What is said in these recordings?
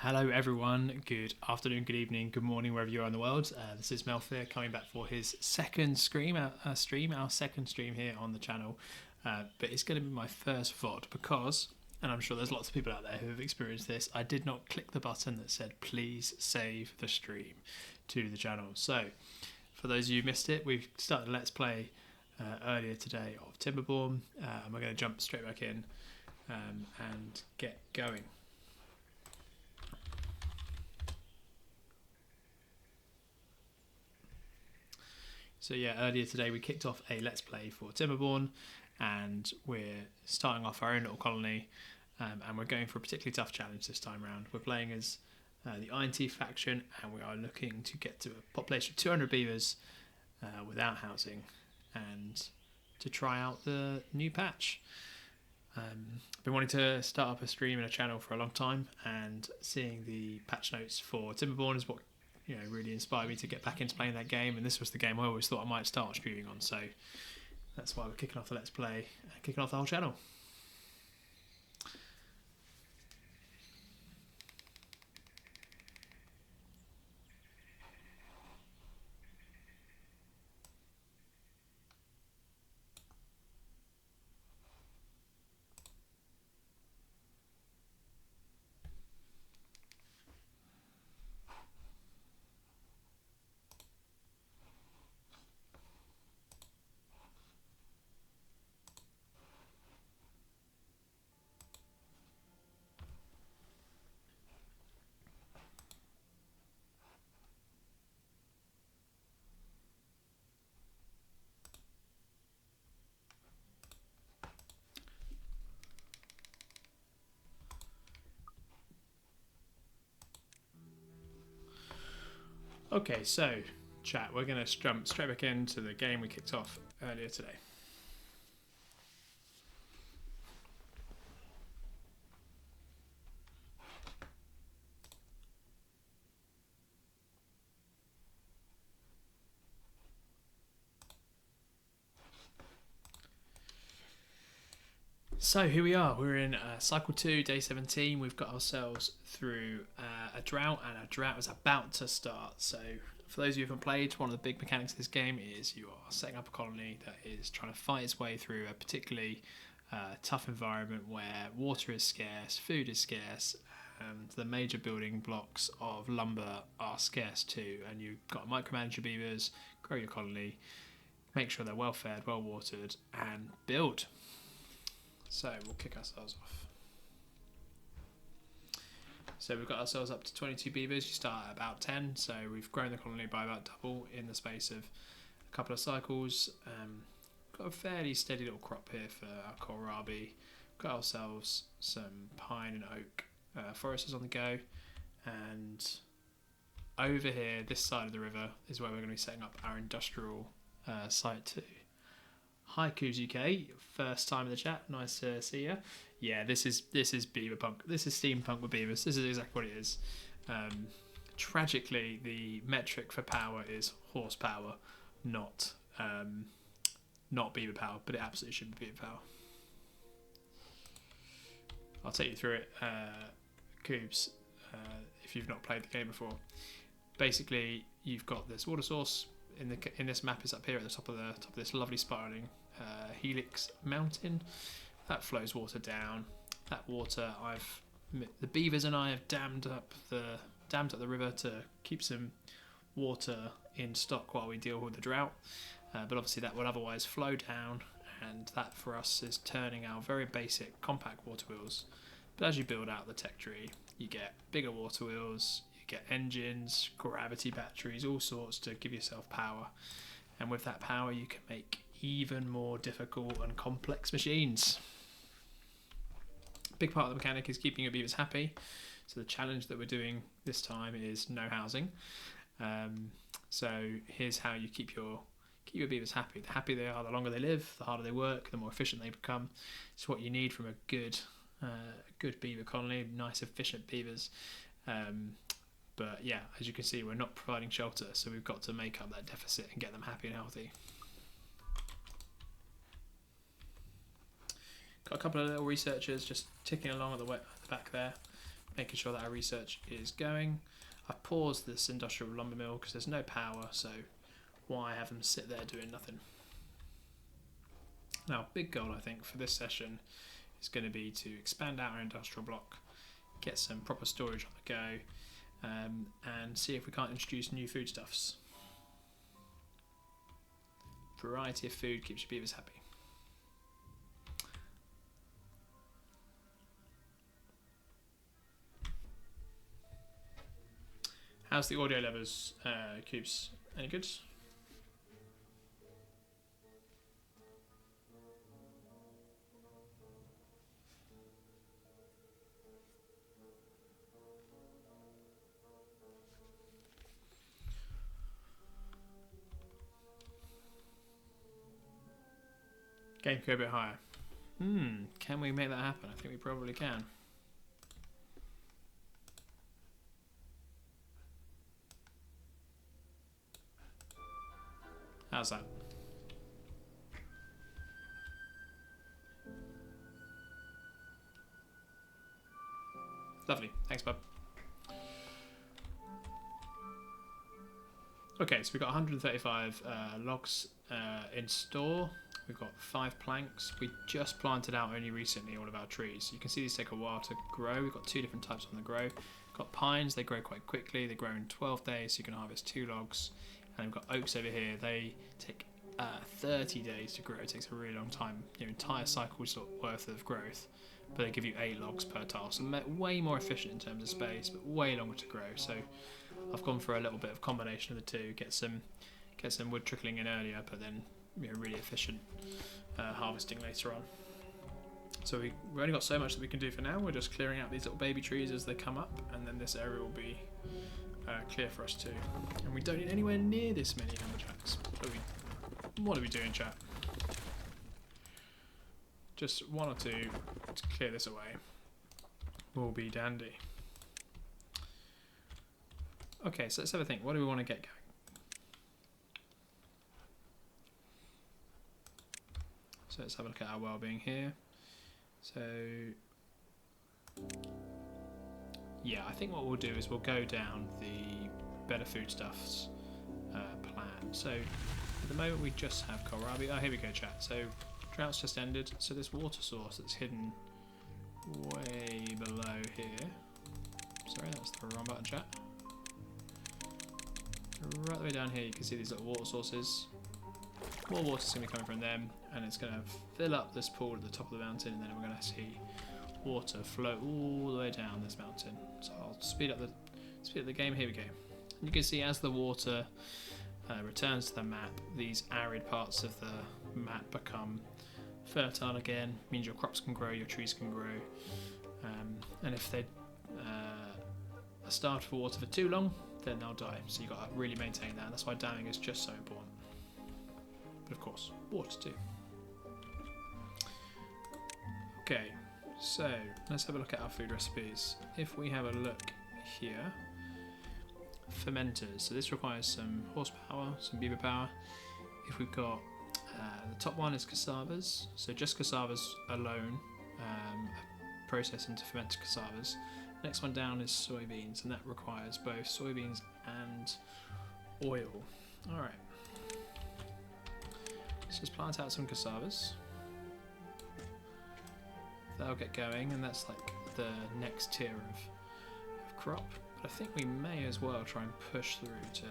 Hello everyone, good afternoon, good evening, good morning wherever you are in the world. This is Melfir coming back for his second our second stream here on the channel. But it's going to be my first VOD because, and I'm sure there's lots of people out there who have experienced this, I did not click the button that said please save the stream to the channel. So for those of you who missed it, we've started a Let's Play earlier today of Timberborn, and we're going to jump straight back in and get going. So yeah, earlier today we kicked off a Let's Play for Timberborn, and we're starting off our own little colony, and we're going for a particularly tough challenge this time round. We're playing as the Iron Teeth faction, and we are looking to get to a population of 200 beavers without housing, and to try out the new patch. I've been wanting to start up a stream and a channel for a long time, and seeing the patch notes for Timberborn is what really inspired me to get back into playing that game, and this was the game I always thought I might start streaming on, so that's why we're kicking off the Let's Play and kicking off the whole channel. Okay, so chat, we're going to jump straight back into the game we kicked off earlier today. So here we are, we're in cycle 2, day 17. We've got ourselves through a drought, and a drought is about to start. So for those of you who haven't played, one of the big mechanics of this game is you are setting up a colony that is trying to fight its way through a particularly tough environment where water is scarce, food is scarce, and the major building blocks of lumber are scarce too. And you've got to micromanage your beavers, grow your colony, make sure they're well fed, well watered, and build. So we'll kick ourselves off. So we've got ourselves up to 22 beavers. You start at about 10, so we've grown the colony by about double in the space of a couple of cycles. Got a fairly steady little crop here for our kohlrabi. Got ourselves some pine and oak foresters on the go, and over here, this side of the river, is where we're going to be setting up our industrial site too. Hi Coos UK, first time in the chat, nice to see you. Yeah, this is Beaver Punk. This is steampunk with beavers. This is exactly what it is. Tragically, the metric for power is horsepower, not beaver power, but it absolutely should be beaver power. I'll take you through it, Coobs, if you've not played the game before. Basically, you've got this water source. In this map is up here at the top of this lovely spiraling helix mountain that flows water down. That water, the beavers and I have dammed up the river to keep some water in stock while we deal with the drought. But obviously that would otherwise flow down, and that for us is turning our very basic compact water wheels. But as you build out the tech tree, you get bigger water wheels. Get engines, gravity batteries, all sorts to give yourself power, and with that power you can make even more difficult and complex machines. Big part of the mechanic is keeping your beavers happy, so the challenge that we're doing this time is no housing. So here's how you keep your beavers happy. The happier they are, the longer they live, the harder they work, the more efficient they become. It's what you need from a good beaver colony, nice efficient beavers. But yeah, as you can see, we're not providing shelter, so we've got to make up that deficit and get them happy and healthy. Got a couple of little researchers just ticking along at the back there. making sure that our research is going. I've paused this industrial lumber mill because there's no power, so why have them sit there doing nothing? Now, big goal I think for this session is going to be to expand out our industrial block, get some proper storage on the go, and see if we can't introduce new foodstuffs. Variety of food keeps your beavers happy. How's the audio levels, Cubes? Any good? Game could go a bit higher. Can we make that happen? I think we probably can. How's that? Lovely. Thanks, bub. Okay, so we've got 135 logs in store. We've got 5 planks. We just planted out only recently all of our trees. You can see these take a while to grow. We've got 2 different types on the grow. We've got pines, they grow quite quickly. They grow in 12 days, so you can harvest 2 logs. And we've got oaks over here. They take 30 days to grow. It takes a really long time. Your entire cycle's worth of growth. But they give you 8 logs per tile. So way more efficient in terms of space, but way longer to grow. So I've gone for a little bit of combination of the two. Get some wood trickling in earlier, but then really efficient harvesting later on. So we've only got so much that we can do for now. We're just clearing out these little baby trees as they come up, and then this area will be clear for us too. And we don't need anywhere near this many lumberjacks. What are we doing, chat? Just 1 or 2 to clear this away will be dandy. Okay, so let's have a think. What do we want to get going? So let's have a look at our well-being here. So yeah, I think what we'll do is we'll go down the better foodstuffs plan. So at the moment we just have kohlrabi. Oh, here we go, chat. So drought's just ended. So this water source that's hidden way below here. Sorry, that was the wrong button, chat. Right the way down here you can see these little water sources. More water's going to be coming from them, and it's going to fill up this pool at the top of the mountain, and then we're going to see water flow all the way down this mountain. So I'll speed up the game. Here we go. And you can see as the water returns to the map, these arid parts of the map become fertile again. Means your crops can grow, your trees can grow, and if they are starved for water for too long, then they'll die. So you've got to really maintain that. And that's why damming is just so important. But of course, water too. Okay, so let's have a look at our food recipes. If we have a look here, fermenters. So this requires some horsepower, some beaver power. If we've got the top one is cassavas. So just cassavas alone, processing to ferment cassavas. Next one down is soybeans, and that requires both soybeans and oil. All right. So let's plant out some cassavas. That'll get going, and that's like the next tier of crop. But I think we may as well try and push through to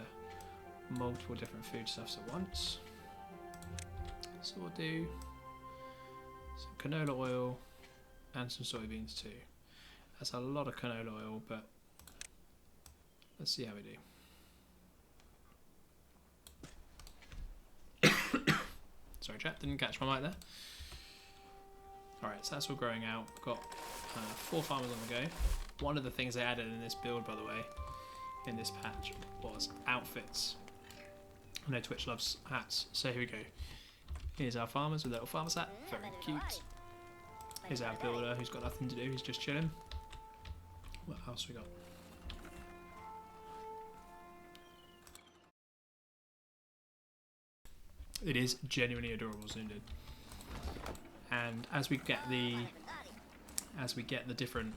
multiple different foodstuffs at once. So we'll do some canola oil and some soybeans too. That's a lot of canola oil, but let's see how we do. Sorry chat, didn't catch my mic there. Alright, so that's all growing out. We've got 4 farmers on the go. One of the things I added in this build, by the way, in this patch, was outfits. I know Twitch loves hats, so here we go. Here's our farmers with a little farmer's hat, very cute. Here's our builder who's got nothing to do, he's just chilling. What else we got? It is genuinely adorable, Zunded. And as we get the different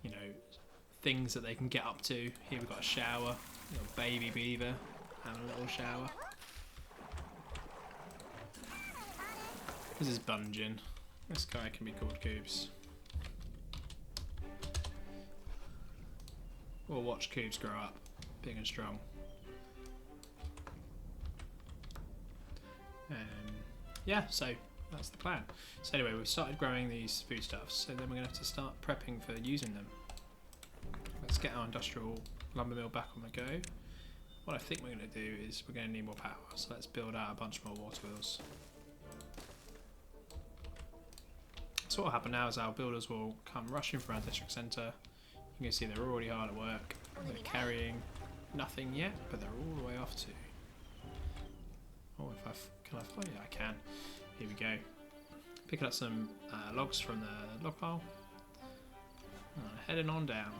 you know, things that they can get up to. Here we've got a shower, a little baby beaver having a little shower. This is Bungin. This guy can be called Cubes. We'll watch Cubes grow up, big and strong. Yeah, so that's the plan. So anyway, we've started growing these foodstuffs, so then we're going to have to start prepping for using them. Let's get our industrial lumber mill back on the go. What I think we're going to do is we're going to need more power, so let's build out a bunch more water wheels. So what will happen now is our builders will come rushing from our district centre. You can see they're already hard at work. They're carrying nothing yet, but they're all the way off to... Oh, can I fly? Yeah, I can. Here we go. Picking up some logs from the log pile. Heading on down.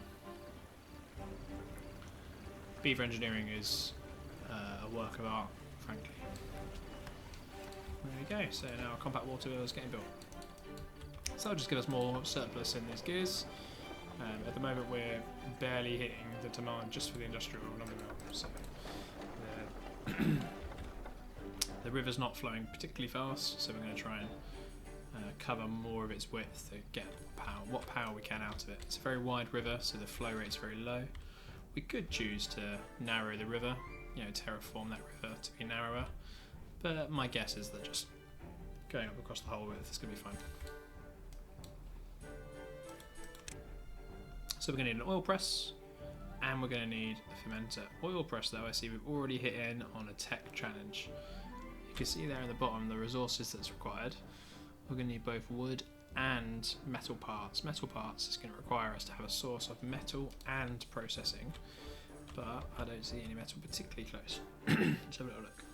Beaver engineering is a work of art, frankly. There we go. So now our compact water wheel is getting built. So that'll just give us more surplus in these gears. At the moment we're barely hitting the demand just for the industrial lumber mill. So the river's not flowing particularly fast, so we're going to try and cover more of its width to get what power we can out of it. It's a very wide river, so the flow rate's very low. We could choose to narrow the river, you know, terraform that river to be narrower, but my guess is that just going up across the whole width is going to be fine. So we're going to need an oil press, and we're going to need a fermenter. Oil press though, I see we've already hit in on a tech challenge. You can see there at the bottom the resources that's required. We're going to need both wood and metal parts. Metal parts is going to require us to have a source of metal and processing, but I don't see any metal particularly close. Let's have a little look.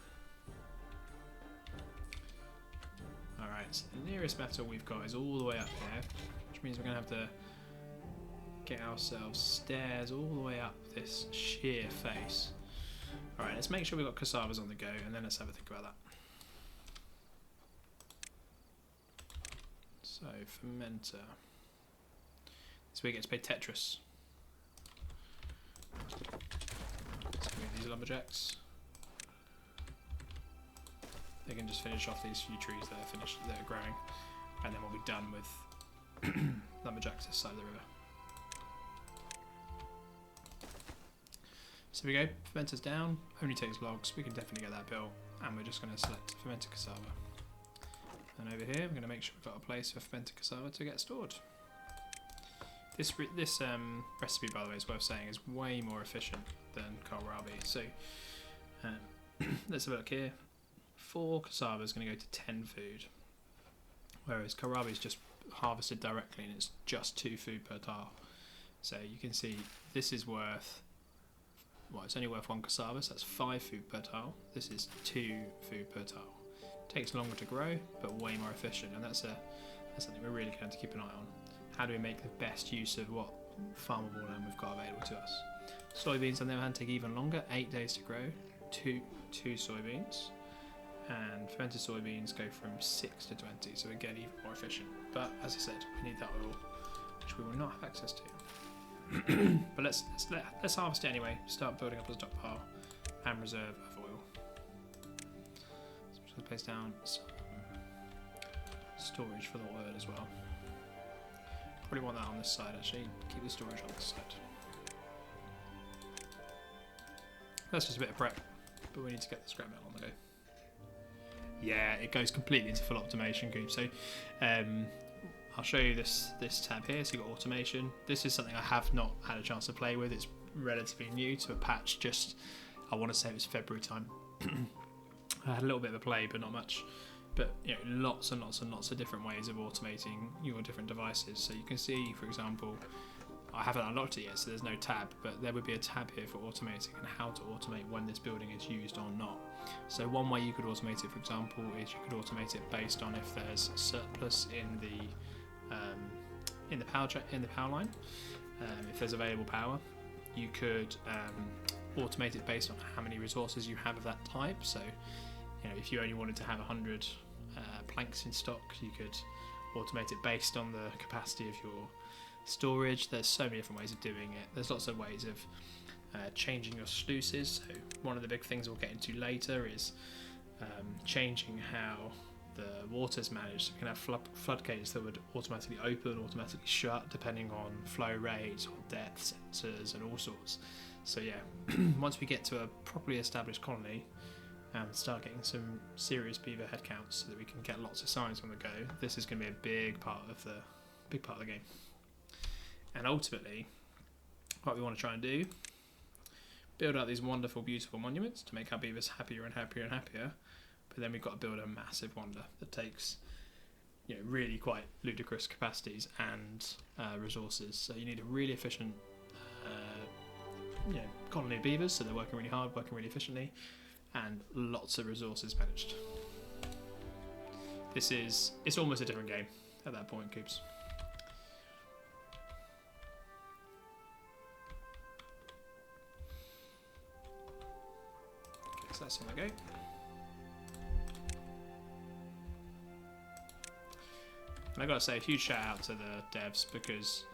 Alright, so the nearest metal we've got is all the way up here, which means we're going to have to get ourselves stairs all the way up this sheer face. Alright, let's make sure we've got cassavas on the go, and then let's have a think about that. So, fermenter. This way we get to play Tetris. Let's move these lumberjacks. They can just finish off these few trees that are growing, and then we'll be done with lumberjacks this side of the river. So we go, fermenter's down, only takes logs, we can definitely get that built, and we're just going to select fermenter cassava. And over here, we're going to make sure we've got a place for fermenter cassava to get stored. This recipe, by the way, is worth saying, is way more efficient than kohlrabi. So let's have a look here. 4 cassava is going to go to 10 food, whereas kohlrabi is just harvested directly and it's just 2 food per tile. So you can see this is worth... Well, it's only worth 1 cassava, so that's 5 food per tile. This is 2 food per tile. Takes longer to grow, but way more efficient, and that's something we're really going to have to keep an eye on. How do we make the best use of what farmable land we've got available to us? Soybeans, on the other hand, take even longer, 8 days to grow, two soybeans, and fermented soybeans go from 6 to 20, so again, even more efficient. But as I said, we need that oil, which we will not have access to. But let's harvest it anyway. Start building up a stockpile and reserve of oil. So I'm just going to place down some storage for the oil as well. Probably want that on this side actually. Keep the storage on this side. That's just a bit of prep, but we need to get the scrap metal on the go. Yeah, it goes completely into full automation, Coop. So I'll show you this tab here. So you've got automation. This is something I have not had a chance to play with. It's relatively new to a patch, just I want to say it was February time. I had a little bit of a play, but not much. But you know, lots and lots and lots of different ways of automating your different devices. So you can see, for example, I haven't unlocked it yet, so there's no tab, but there would be a tab here for automating and how to automate when this building is used or not. So one way you could automate it, for example, is you could automate it based on if there's surplus in the power line. If there's available power, you could automate it based on how many resources you have of that type. So, you know, if you only wanted to have 100 planks in stock, you could automate it based on the capacity of your storage. There's so many different ways of doing it. There's lots of ways of changing your sluices. So one of the big things we'll get into later is changing how the water's managed. So we can have floodgates that would automatically open, automatically shut, depending on flow rates or depth sensors and all sorts. So yeah, once we get to a properly established colony and start getting some serious beaver head counts, so that we can get lots of signs on the go, this is going to be a big part of the game. And ultimately, what we want to try and do, build out these wonderful, beautiful monuments to make our beavers happier and happier and happier. But then we've got to build a massive wonder that takes, really quite ludicrous capacities and resources. So you need a really efficient, colony of beavers, so they're working really hard, working really efficiently, and lots of resources managed. It's almost a different game at that point, Coops. Okay, so that's on the go. And I've got to say a huge shout out to the devs, because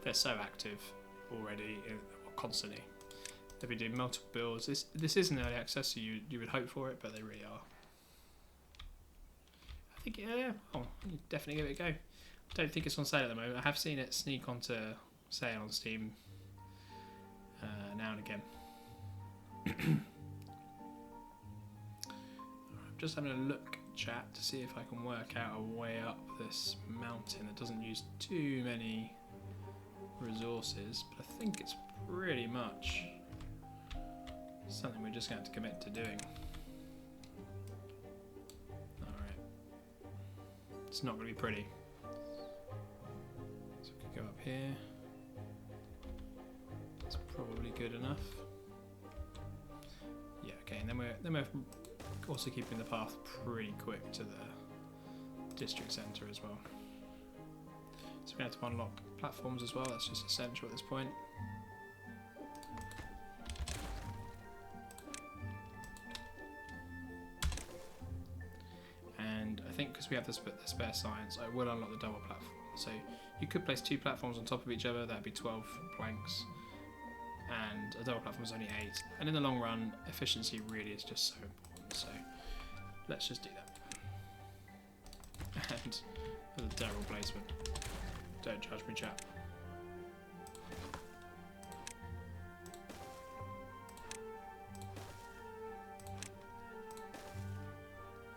they're so active already, constantly. They've been doing multiple builds. This isn't early access, so you would hope for it, but they really are. I think, yeah, you definitely give it a go. I don't think it's on sale at the moment. I have seen it sneak onto sale on Steam now and again. I'm just having a look, chat, to see if I can work out a way up this mountain that doesn't use too many resources, but I think it's pretty much something we're just going to have to commit to doing. Alright. It's not going to be pretty. So we can go up here. It's probably good enough. Yeah, okay, and then we're also keeping the path pretty quick to the district centre as well. So we're going to have to unlock platforms as well. That's just essential at this point. And I think because we have the spare science, I will unlock the double platform. So you could place 2 platforms on top of each other. That'd be 12 planks. And a double platform is only 8. And in the long run, efficiency really is just so important. So let's just do that. And the terrible placement. Don't judge me, chap.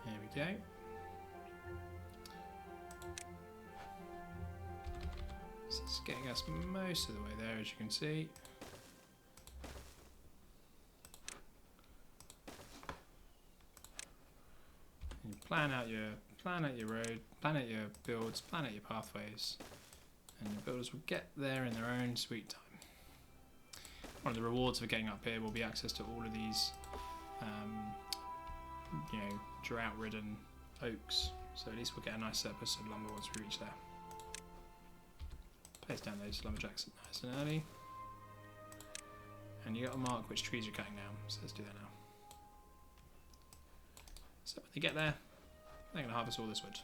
Here we go. So it's getting us most of the way there, as you can see. And you plan out your road, plan out your builds, plan out your pathways, and your builders will get there in their own sweet time. One of the rewards for getting up here will be access to all of these, drought-ridden oaks. So at least we'll get a nice surplus of lumber once we reach there. Place down those lumberjacks nice and early. And you got to mark which trees you're cutting down, so let's do that now. So when they get there, they're going to harvest all this wood.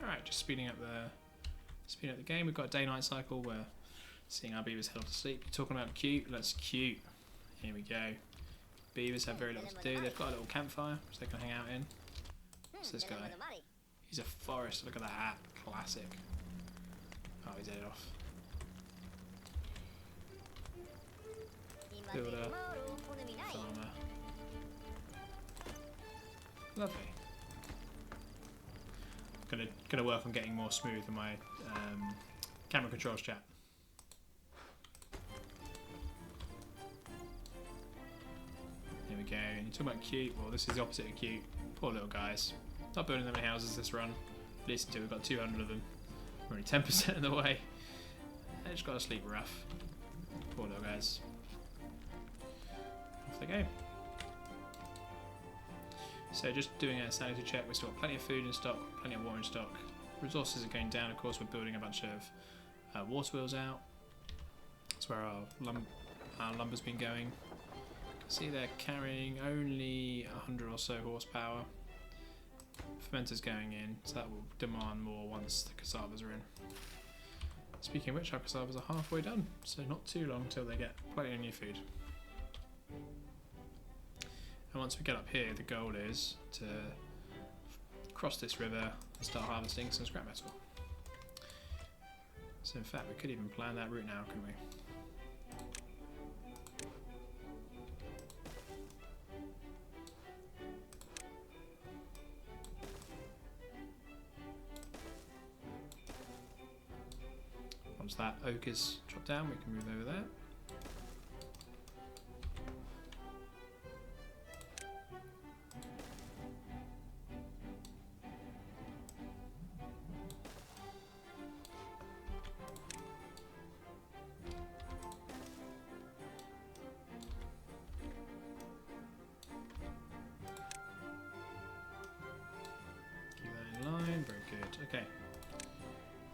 Alright, just speeding up the game. We've got a day-night cycle. We're seeing our beavers head off to sleep. You're talking about cute. Let's cute. Here we go. Beavers have very little to do. They've got a little campfire, which they can hang out in. What's this guy? He's a forest. Look at that. Classic. Oh, he's headed off. Builder. Farmer. Lovely. Gonna work on getting more smooth in my camera controls, chat. Here we go. And you're talking about cute. Well, this is the opposite of cute. Poor little guys. Not building them any houses this run. At least until we've got 200 of them. We're only 10% of the way. They just got to sleep rough. Poor little guys. Off they go. So just doing a sanity check, we've still got plenty of food in stock, plenty of water in stock. Resources are going down, of course. We're building a bunch of water wheels out. That's where our lumber's been going. See, they're carrying only 100 or so horsepower. fermenters going in, so that will demand more once the cassavas are in. Speaking of which, our cassavas are halfway done, so not too long till they get plenty of new food. And once we get up here, the goal is to cross this river and start harvesting some scrap metal. So in fact, we could even plan that route now, couldn't we? Once that oak is chopped down, we can move over there. Okay,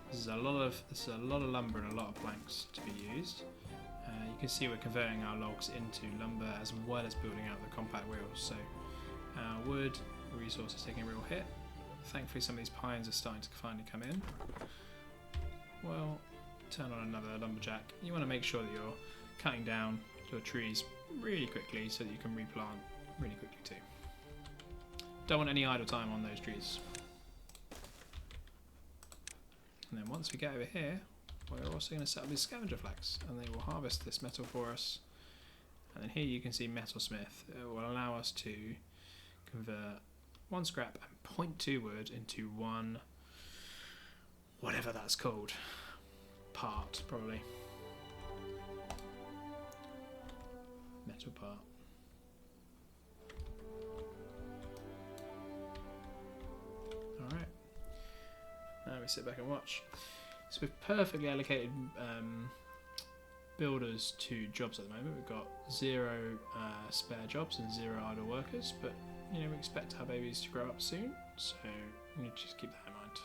this is a lot of lumber and a lot of planks to be used. You can see we're converting our logs into lumber as well as building out the compact wheels. So our wood resource is taking a real hit. Thankfully, some of these pines are starting to finally come in. Well, turn on another lumberjack. You want to make sure that you're cutting down your trees really quickly so that you can replant really quickly too. Don't want any idle time on those trees. And then once we get over here, we're also going to set up these scavenger flags, and they will harvest this metal for us. And then here you can see metalsmith. It will allow us to convert 1 scrap and 0.2 wood into 1, whatever that's called, part probably. Metal part. Alright. Now we sit back and watch. So we've perfectly allocated builders to jobs at the moment. We've got 0 spare jobs and 0 idle workers, but you know, we expect our babies to grow up soon, so we need to just keep that in mind.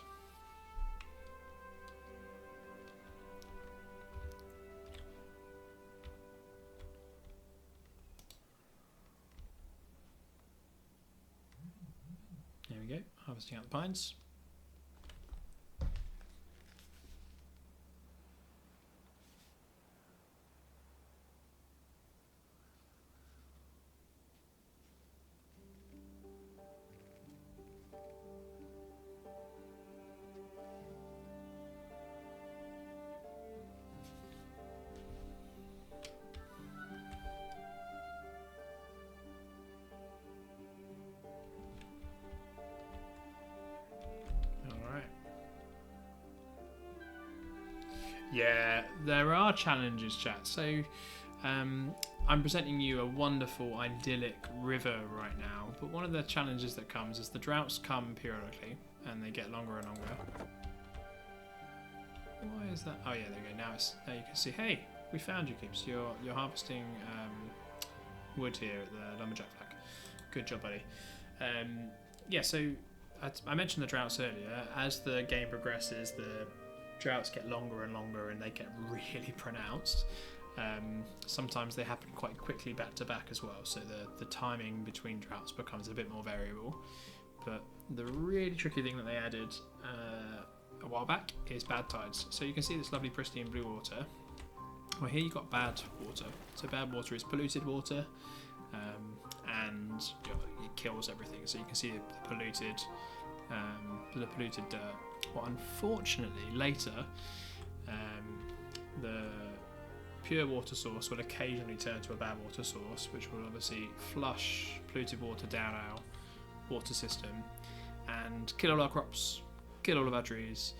There we go, harvesting out the pines. Yeah, there are challenges, chat. So I'm presenting you a wonderful, idyllic river right now, but one of the challenges that comes is the droughts come periodically, and they get longer and longer. Why is that? Oh yeah, there we go. Now you can see. Hey, we found you, Cubes. You're harvesting wood here at the lumberjack flag. Good job, buddy. Yeah, so I mentioned the droughts earlier. As the game progresses, the droughts get longer and longer, and they get really pronounced. Sometimes they happen quite quickly back to back as well, so the timing between droughts becomes a bit more variable. But the really tricky thing that they added a while back is bad tides. So you can see this lovely pristine blue water. Well, here you've got bad water. So bad water is polluted water, and it kills everything. So you can see the polluted dirt. Well, unfortunately, later, the pure water source will occasionally turn to a bad water source, which will obviously flush polluted water down our water system and kill all our crops, kill all of our trees.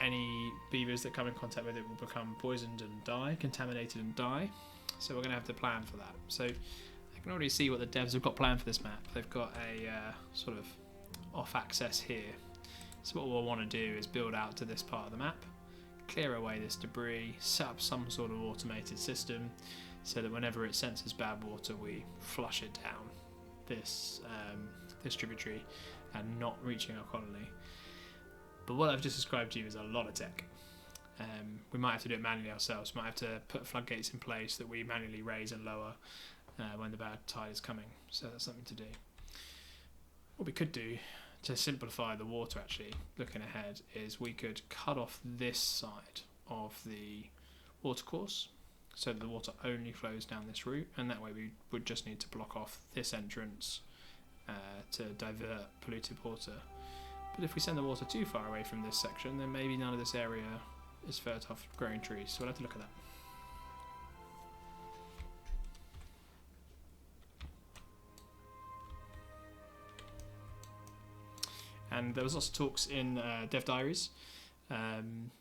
Any beavers that come in contact with it will become poisoned and die, contaminated and die. So we're going to have to plan for that. So I can already see what the devs have got planned for this map. They've got a sort of off access here. So what we'll want to do is build out to this part of the map, clear away this debris, set up some sort of automated system so that whenever it senses bad water, we flush it down this tributary and not reaching our colony. But what I've just described to you is a lot of tech. We might have to do it manually ourselves. We might have to put floodgates in place that we manually raise and lower when the bad tide is coming. So that's something to do. what we could do to simplify the water, actually, looking ahead, is we could cut off this side of the watercourse so that the water only flows down this route, and that way we would just need to block off this entrance to divert polluted water. But if we send the water too far away from this section, then maybe none of this area is fertile for growing trees, so we'll have to look at that. And there was lots of talks in dev diaries and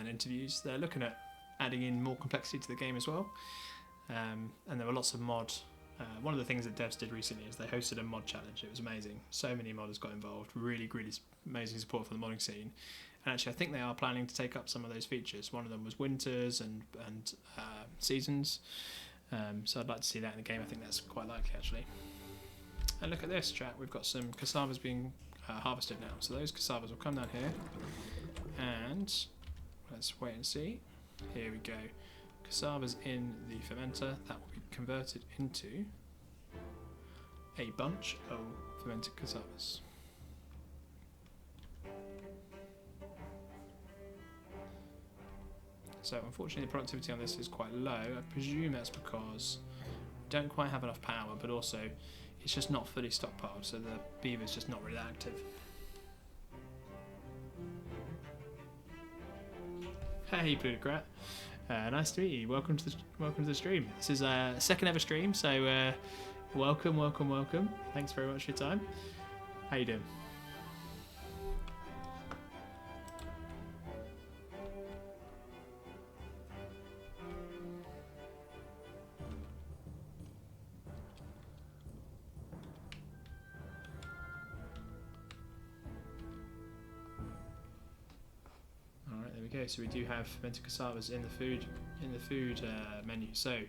interviews. They're looking at adding in more complexity to the game as well. And there were lots of mod. One of the things that devs did recently is they hosted a mod challenge. It was amazing. So many modders got involved. Really, really amazing support from the modding scene. And actually, I think they are planning to take up some of those features. One of them was winters and seasons. So I'd like to see that in the game. I think that's quite likely, actually. And look at this, chat. We've got some cassavas being harvested now. So those cassavas will come down here. And let's wait and see. Here we go. Cassavas in the fermenter. That will be converted into a bunch of fermented cassavas. So unfortunately the productivity on this is quite low. I presume that's because we don't quite have enough power, but also it's just not fully stockpiled, so the beaver's just not really active. Hey plutocrat, nice to meet you. Welcome to the stream. This is a second ever stream, so welcome. Thanks very much for your time. How you doing? So we do have fermented cassavas in the food menu. So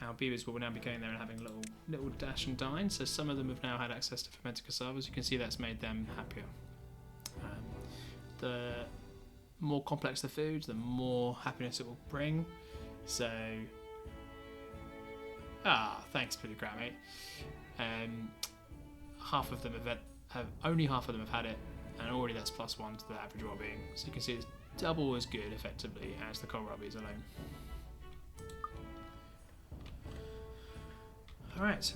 our beavers will now be going there and having a little dash and dine. So some of them have now had access to fermented cassavas. You can see that's made them happier. The more complex the food, the more happiness it will bring. So thanks plutocrat, mate. Only half of them have had it, and already that's +1 to the average well-being. So you can see it's double as good, effectively, as the kohlrabies alone. Alright, so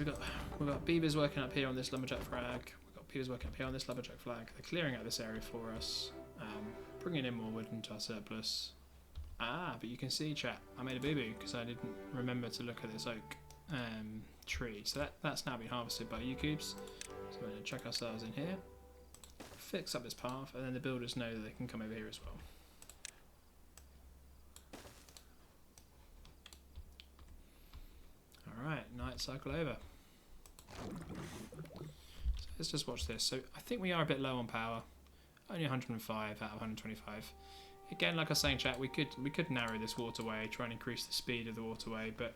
we've got beavers working up here on this lumberjack flag. We've got beavers working up here on this lumberjack flag. They're clearing out this area for us, bringing in more wood into our surplus. But you can see, chat, I made a boo-boo because I didn't remember to look at this oak tree. So that's now been harvested by U-cubes. So we're going to check ourselves in here, fix up this path, and then the builders know that they can come over here as well. Alright, night cycle over. So let's just watch this. So I think we are a bit low on power. Only 105 out of 125. Again, like I was saying, chat, we could narrow this waterway, try and increase the speed of the waterway, but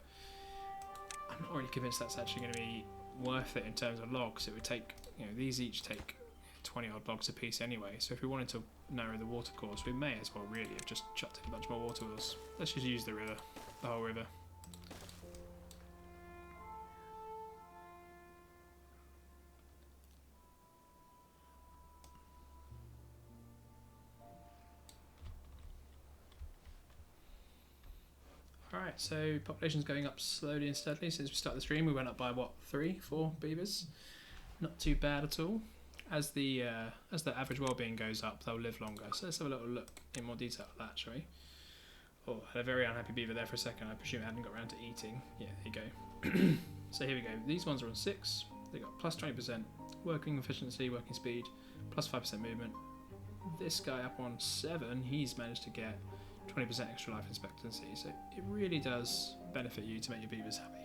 I'm not really convinced that's actually going to be worth it in terms of logs. It would take, these each take 20 odd logs a piece anyway. So if we wanted to narrow the water course, we may as well really have just chucked in a bunch more water wheels. Let's just use the river, the whole river. Alright, so population's going up slowly and steadily since we started the stream. We went up by what, 3, 4 beavers? Not too bad at all. As the average well-being goes up, they'll live longer. So let's have a little look in more detail at that, shall we? Oh, had a very unhappy beaver there for a second. I presume it hadn't got around to eating. Yeah, there you go. So here we go. These ones are on 6. They got +20% working efficiency, working speed, +5% movement. This guy up on 7, he's managed to get 20% extra life expectancy, so it really does benefit you to make your beavers happy.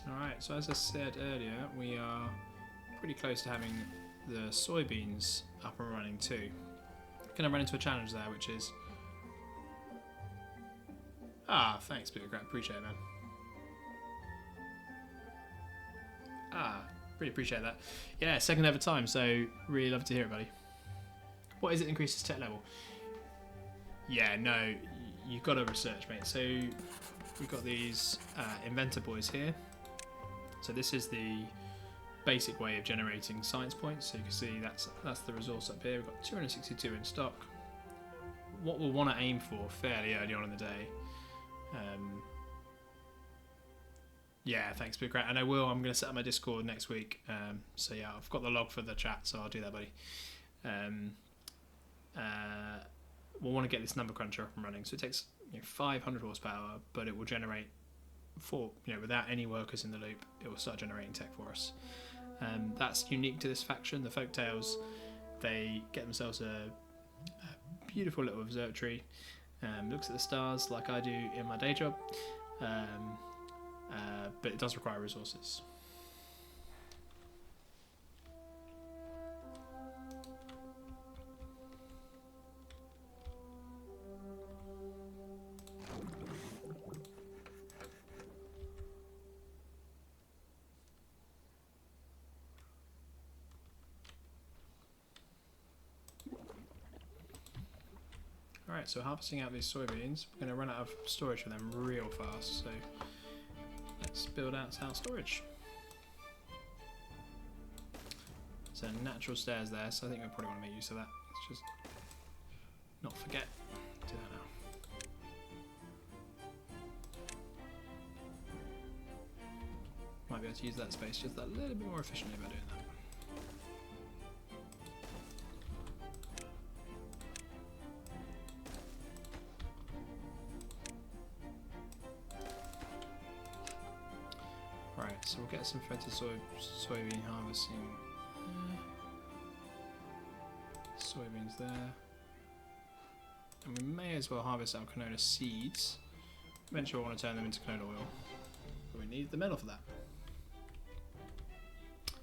Alright, so as I said earlier, we are pretty close to having the soybeans up and running too. Going to run into a challenge there, which is... thanks, Beaver. Appreciate it, man. Really appreciate that. Yeah, second ever time, so really love to hear it, buddy. What is it increases tech level? Yeah, no, you've got to research, mate. So we've got these inventor boys here. So this is the basic way of generating science points. So you can see that's the resource up here. We've got 262 in stock. What we'll want to aim for fairly early on in the day. Yeah, thanks, Big Rat. And I'm going to set up my Discord next week. So yeah, I've got the log for the chat, so I'll do that, buddy. We'll want to get this number cruncher up and running. So it takes 500 horsepower, but it will generate without any workers in the loop, it will start generating tech for us. That's unique to this faction. The Folktales, they get themselves a beautiful little observatory. Looks at the stars like I do in my day job. But it does require resources. Alright, so harvesting out these soybeans, we're going to run out of storage for them real fast, so let's build out our storage. So natural stairs there, so I think we probably want to make use of that. Let's just not forget to do that now. Might be able to use that space just a little bit more efficiently by doing that. So we'll get some fetid soybean harvesting. Soybeans there. And we may as well harvest our canola seeds. Eventually we'll want to turn them into canola oil. But we need the metal for that.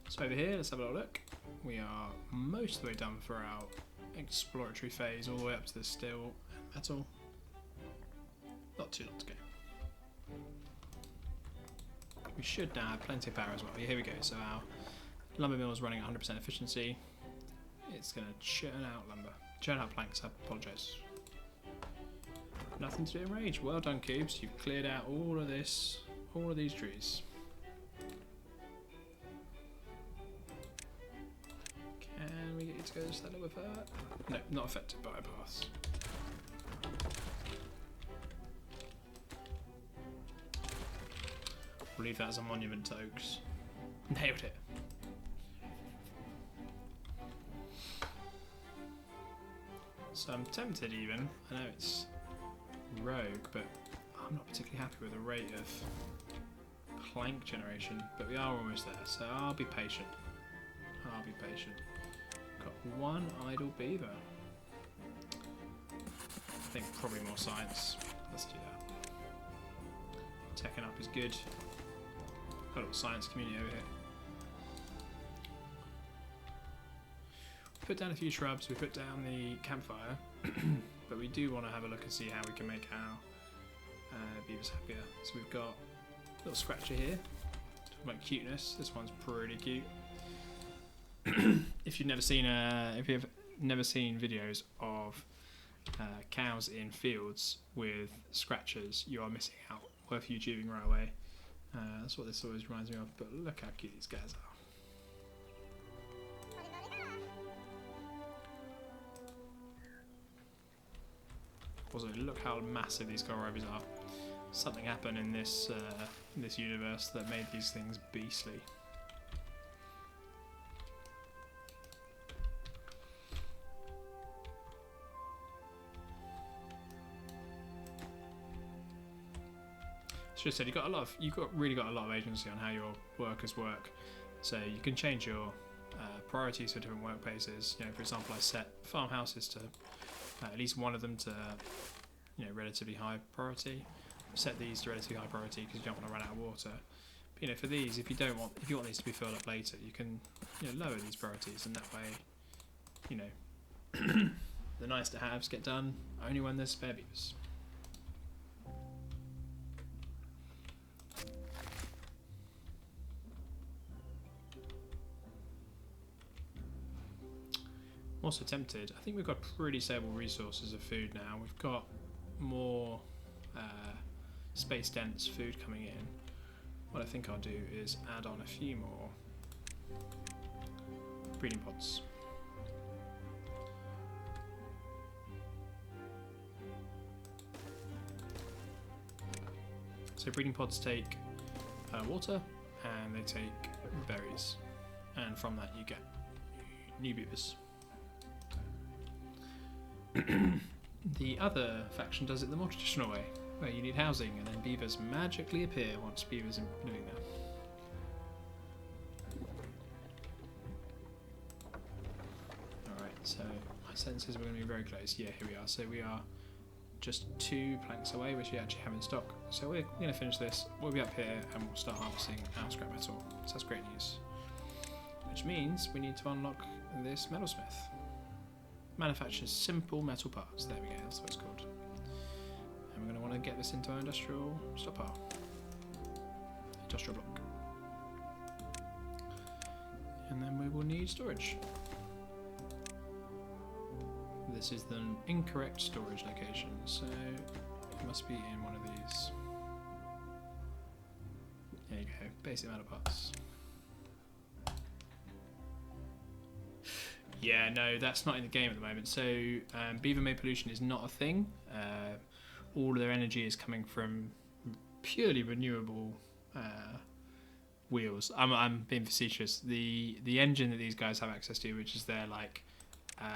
So over here, let's have a little look. We are most of the way done for our exploratory phase, all the way up to the steel and metal. Not too long to go. We should now have plenty of power as well. Yeah, here we go. So our lumber mill is running at 100% efficiency. It's going to churn out lumber. Churn out planks, I apologise. Nothing to do in rage. Well done, Cubes. You've cleared out all of this, all of these trees. Can we get you to go just that little bit further? No, not affected by paths. We'll leave that as a monument to Oaks. Nailed it. So I'm tempted even, I know it's rogue, but I'm not particularly happy with the rate of plank generation, but we are almost there, so I'll be patient. I'll be patient. Got one idle beaver. I think probably more science. Let's do that. Teching up is good. Got a little science community over here. Put down a few shrubs, we put down the campfire, but we do want to have a look and see how we can make our beavers happier. So we've got a little scratcher here. Talking about cuteness, this one's pretty cute. If you've never seen videos of cows in fields with scratchers, you are missing out. Worth YouTubing right away. That's what this always reminds me of, but look how cute these guys are. Also, look how massive these kohlrabies are. Something happened in this universe that made these things beastly. As I said, you've really got a lot of agency on how your workers work. So you can change your priorities for different workplaces. You know, for example, I set farmhouses to at least one of them to relatively high priority. Set these to relatively high priority because you don't want to run out of water. you know, for these, if you want these to be filled up later, you can, you know, lower these priorities, and that way, you know, the nice to haves get done only when there's spare beavers. Also tempted. I think we've got pretty stable resources of food now. We've got more space dense food coming in. What I think I'll do is add on a few more breeding pods. So breeding pods take water and they take berries, and from that you get new beavers. The other faction does it the more traditional way, where you need housing and then beavers magically appear once beavers are living there. Alright, so my sense is we're going to be very close. Yeah, here we are. So we are just 2 planks away, which we actually have in stock. So we're going to finish this, we'll be up here and we'll start harvesting our scrap metal. So that's great news. Which means we need to unlock this metalsmith. Manufactures simple metal parts. There we go, that's what it's called. And we're going to want to get this into our industrial stockpile. Industrial block. And then we will need storage. This is the incorrect storage location, so it must be in one of these. There you go, basic metal parts. Yeah, no, that's not in the game at the moment. So beaver made pollution is not a thing. All of their energy is coming from purely renewable wheels. I'm being facetious. The engine that these guys have access to, which is their like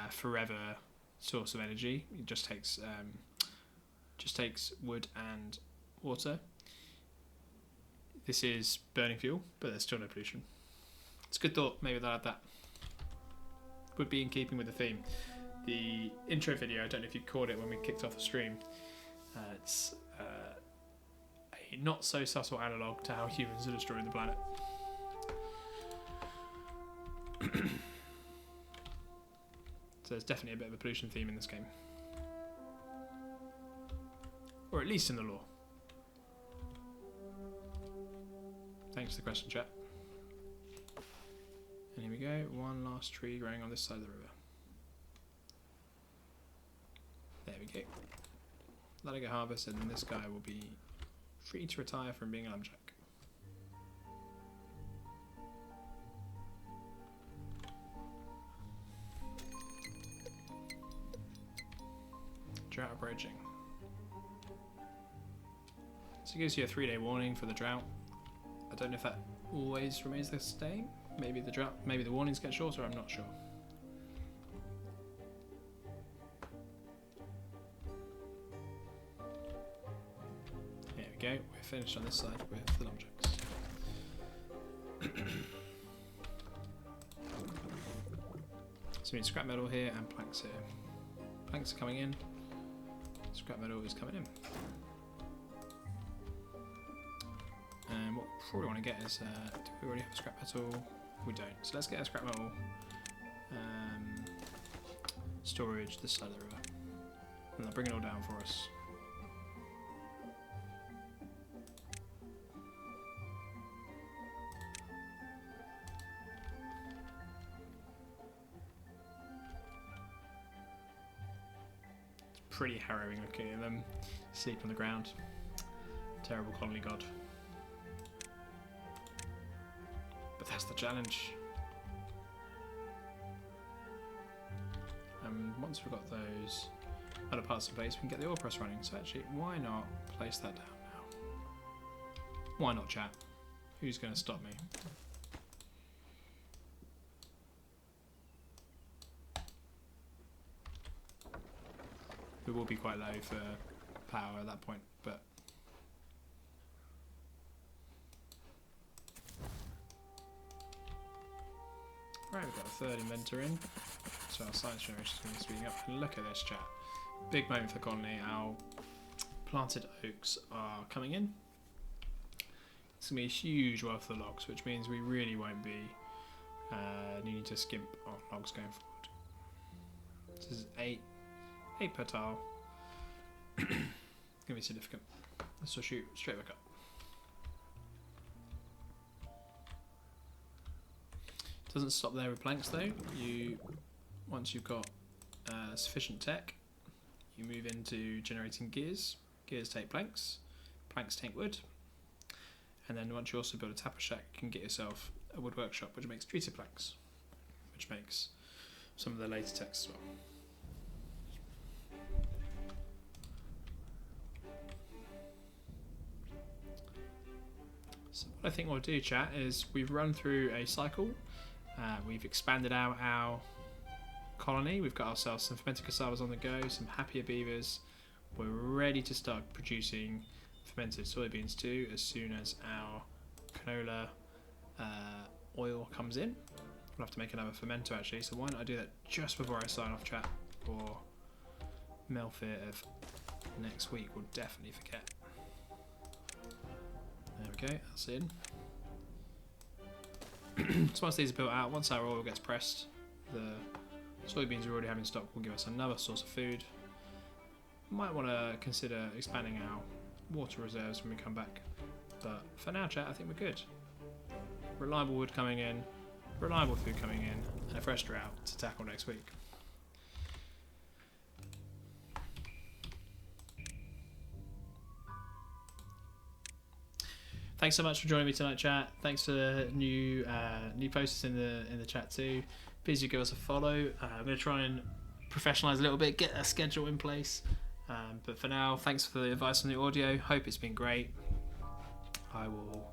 forever source of energy, it just takes wood and water. This is burning fuel, but there's still no pollution. It's a good thought. Maybe they'll add that. Would be in keeping with the theme. The intro video, I don't know if you caught it when we kicked off the stream, it's a not so subtle analogue to how humans are destroying the planet. So there's definitely a bit of a pollution theme in this game, or at least in the lore. Thanks for the question, chat. And here we go, one last tree growing on this side of the river. There we go. Let it get harvested, and this guy will be free to retire from being a lumberjack. Drought approaching. So it gives you a 3-day warning for the drought. I don't know if that always remains the same. Maybe the warnings get shorter, I'm not sure. Here we go, we're finished on this side with the lumberjacks. So we need scrap metal here and planks here. Planks are coming in, scrap metal is coming in. And what we probably want to get is, do we already have scrap metal? We don't. So let's get a scrap metal storage this side of the river. And they'll bring it all down for us. It's pretty harrowing looking at them sleep on the ground. Terrible colony god. But that's the challenge. And once we've got those other parts in place, we can get the oil press running. So actually, why not place that down now? Why not, chat? Who's going to stop me? We will be quite low for power at that point, but right, we've got a third inventor in, so our science generation is going to be speeding up. And look at this, chat. Big moment for the colony. Our planted oaks are coming in. It's going to be a huge wealth of logs, which means we really won't be needing to skimp on logs going forward. This is 8 per tile. It's going to be significant. Let's just shoot straight back up. Doesn't stop there with planks though. Once you've got sufficient tech, you move into generating gears. Gears take planks, planks take wood, and then once you also build a tapper shack, you can get yourself a wood workshop, which makes treated planks, which makes some of the later tech as well. So what I think we'll do, chat, is we've run through a cycle. We've expanded out our colony. We've got ourselves some fermented cassavas on the go, some happier beavers. We're ready to start producing fermented soybeans too as soon as our canola oil comes in. We'll have to make another fermenter actually, so why don't I do that just before I sign off, chat, or Melfear of next week will definitely forget. There we go, that's in. So once these are built out, once our oil gets pressed, the soybeans we already have in stock will give us another source of food. Might want to consider expanding our water reserves when we come back, but for now, chat, I think we're good. Reliable wood coming in, reliable food coming in, and a fresh drought to tackle next week. Thanks so much for joining me tonight, chat. Thanks for the new posters in the chat too. Please do give us a follow. I'm going to try and professionalise a little bit, get a schedule in place. But for now, thanks for the advice on the audio. Hope it's been great. I will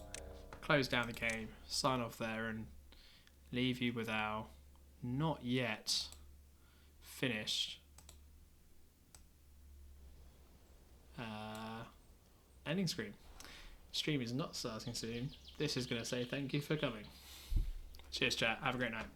close down the game, sign off there, and leave you with our not yet finished ending screen. Stream is not starting soon. This is going to say thank you for coming. Cheers, chat. Have a great night.